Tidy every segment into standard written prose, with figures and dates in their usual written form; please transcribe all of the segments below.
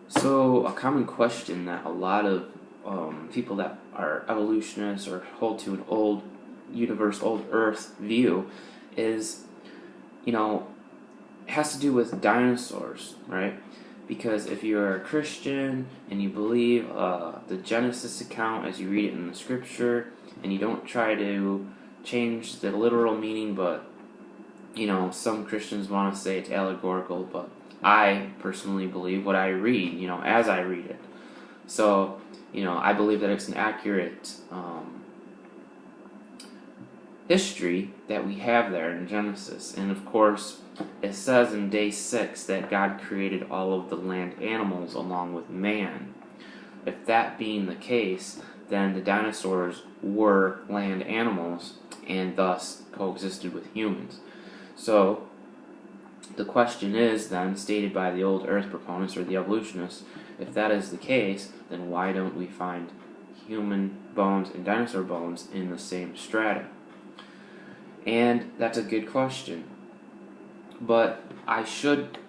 So, a common question that a lot of people that are evolutionists or hold to an old universe, old Earth view is, you know, it has to do with dinosaurs, right? Because if you're a Christian and you believe the Genesis account as you read it in the scripture, and you don't try to change the literal meaning, but some Christians want to say it's allegorical, but I personally believe what I read, as I read it. So, I believe that it's an accurate history that we have there in Genesis. And of course, it says in day 6 that God created all of the land animals along with man. If that being the case, then the dinosaurs were land animals and thus coexisted with humans. So, the question is then, stated by the old Earth proponents or the evolutionists, if that is the case, then why don't we find human bones and dinosaur bones in the same strata? And that's a good question. But I should,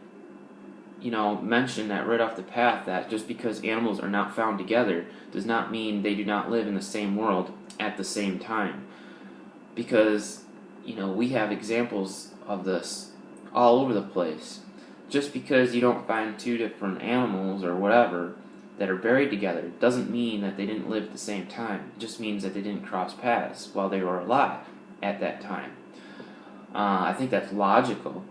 mention that right off the path that just because animals are not found together does not mean they do not live in the same world at the same time. Because, we have examples of this all over the place. Just because you don't find two different animals or whatever that are buried together doesn't mean that they didn't live at the same time. It just means that they didn't cross paths while they were alive at that time. I think that's logical,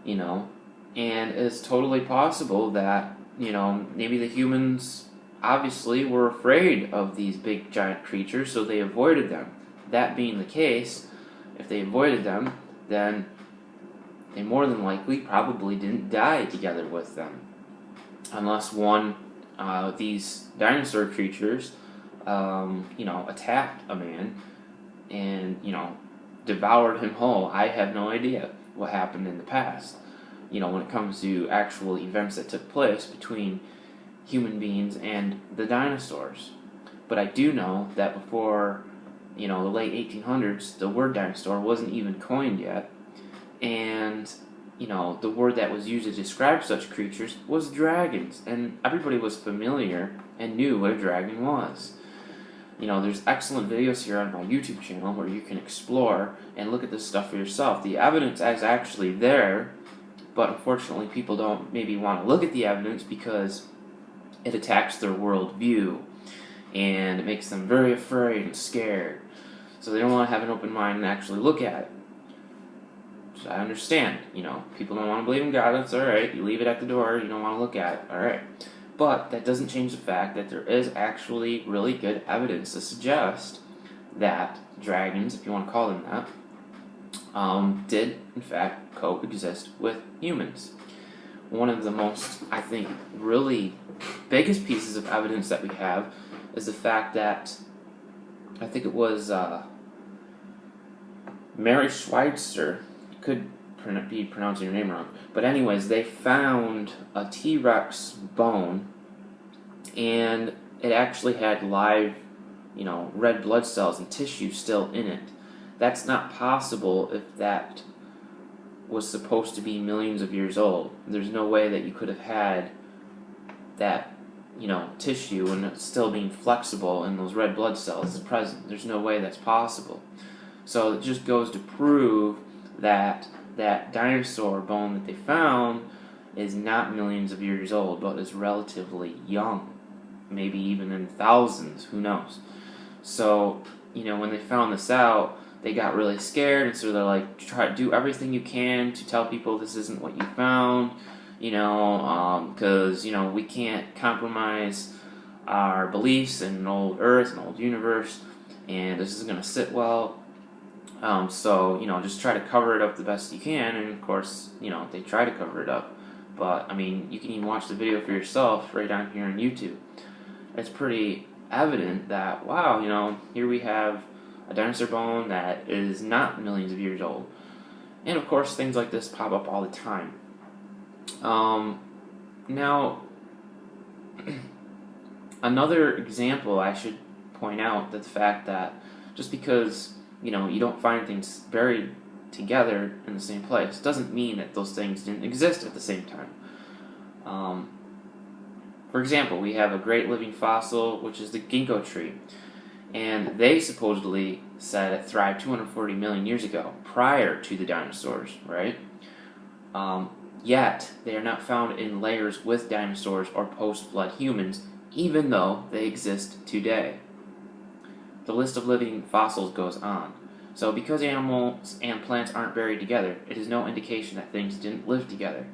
and it's totally possible that, maybe the humans obviously were afraid of these big giant creatures, so they avoided them. That being the case, if they avoided them, then they more than likely probably didn't die together with them. Unless one of these dinosaur creatures, attacked a man and, devoured him whole. I have no idea what happened in the past, when it comes to actual events that took place between human beings and the dinosaurs. But I do know that before, the late 1800s, the word dinosaur wasn't even coined yet. And, the word that was used to describe such creatures was dragons. And everybody was familiar and knew what a dragon was. There's excellent videos here on my YouTube channel where you can explore and look at this stuff for yourself. The evidence is actually there, but unfortunately people don't maybe want to look at the evidence because it attacks their worldview and it makes them very afraid and scared. So they don't want to have an open mind and actually look at it. So I understand, people don't want to believe in God, that's alright. You leave it at the door, you don't want to look at it, alright. But that doesn't change the fact that there is actually really good evidence to suggest that dragons, if you want to call them that, did in fact coexist with humans. One of the most, I think, really biggest pieces of evidence that we have is the fact that, I think it was Mary Schweitzer, could be pronouncing your name wrong, but anyways, they found a T-Rex bone, and it actually had live, red blood cells and tissue still in it. That's not possible if that was supposed to be millions of years old. There's no way that you could have had that, tissue and it's still being flexible and those red blood cells is present. There's no way that's possible. So it just goes to prove that dinosaur bone that they found is not millions of years old, but is relatively young. Maybe even in thousands, who knows. So, when they found this out, they got really scared, and so they're like, try to do everything you can to tell people this isn't what you found, because, we can't compromise our beliefs in an old Earth, an old universe, and this isn't going to sit well. So, just try to cover it up the best you can, and of course, they try to cover it up. But, you can even watch the video for yourself right down here on YouTube. It's pretty evident that, wow, here we have a dinosaur bone that is not millions of years old. And, of course, things like this pop up all the time. Now, another example I should point out, the fact that just because you don't find things buried together in the same place doesn't mean that those things didn't exist at the same time. For example, we have a great living fossil, which is the ginkgo tree. And they supposedly said it thrived 240 million years ago, prior to the dinosaurs, right? Yet, they are not found in layers with dinosaurs or post-flood humans, even though they exist today. The list of living fossils goes on. So because animals and plants aren't buried together, it is no indication that things didn't live together.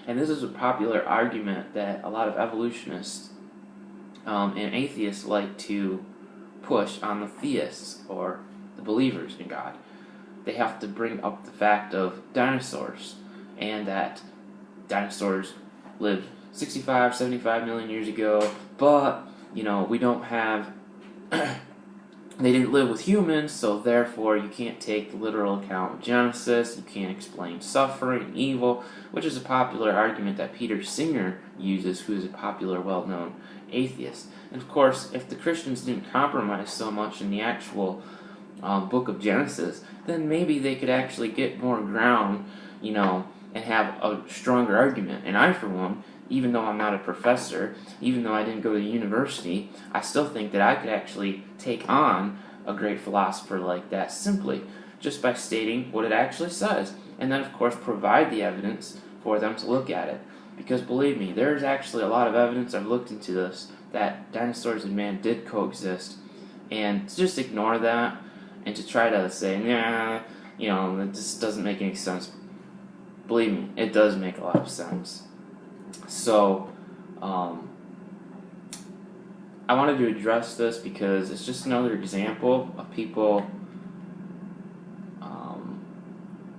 And this is a popular argument that a lot of evolutionists and atheists like to push on the theists, or the believers in God. They have to bring up the fact of dinosaurs, and that dinosaurs lived 65, 75 million years ago, but, we don't have... They didn't live with humans, so therefore you can't take the literal account of Genesis, you can't explain suffering and evil, which is a popular argument that Peter Singer uses, who is a popular, well-known atheist. And of course, if the Christians didn't compromise so much in the actual book of Genesis, then maybe they could actually get more ground, and have a stronger argument. And I, for one, even though I'm not a professor, even though I didn't go to university, I still think that I could actually take on a great philosopher like that simply just by stating what it actually says. And then, of course, provide the evidence for them to look at it. Because believe me, there's actually a lot of evidence, I've looked into this, that dinosaurs and man did coexist. And to just ignore that and to try to say, nah, it just doesn't make any sense. Believe me, it does make a lot of sense. So, I wanted to address this because it's just another example of people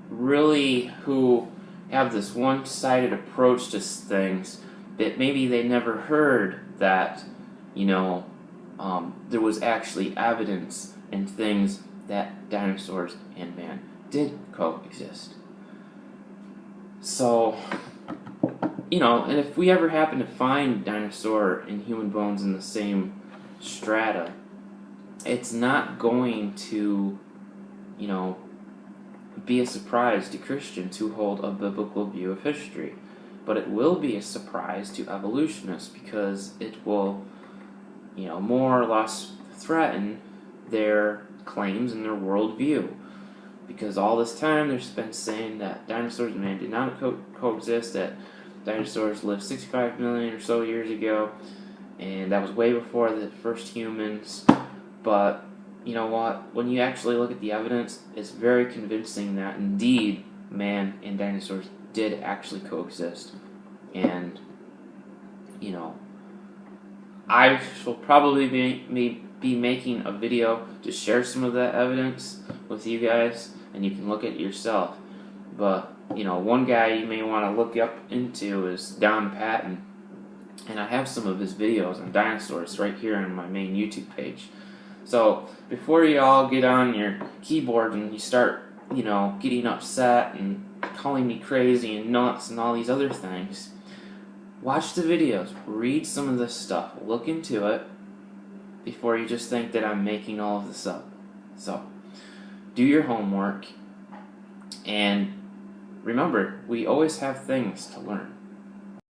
really who have this one-sided approach to things that maybe they never heard that, there was actually evidence in things that dinosaurs and man did coexist. So, and if we ever happen to find dinosaur and human bones in the same strata, it's not going to, be a surprise to Christians who hold a biblical view of history. But it will be a surprise to evolutionists because it will, more or less threaten their claims and their worldview. Because all this time there's been saying that dinosaurs and man did not coexist, that dinosaurs lived 65 million or so years ago, and that was way before the first humans. But you know what? When you actually look at the evidence, it's very convincing that indeed man and dinosaurs did actually coexist. And, I will probably be making a video to share some of that evidence with you guys, and you can look at it yourself. But, one guy you may want to look up into is Don Patton, and I have some of his videos on dinosaurs right here on my main YouTube page. So, before you all get on your keyboard and you start, getting upset and calling me crazy and nuts and all these other things, watch the videos, read some of this stuff, look into it, before you just think that I'm making all of this up. So, do your homework, and remember, we always have things to learn.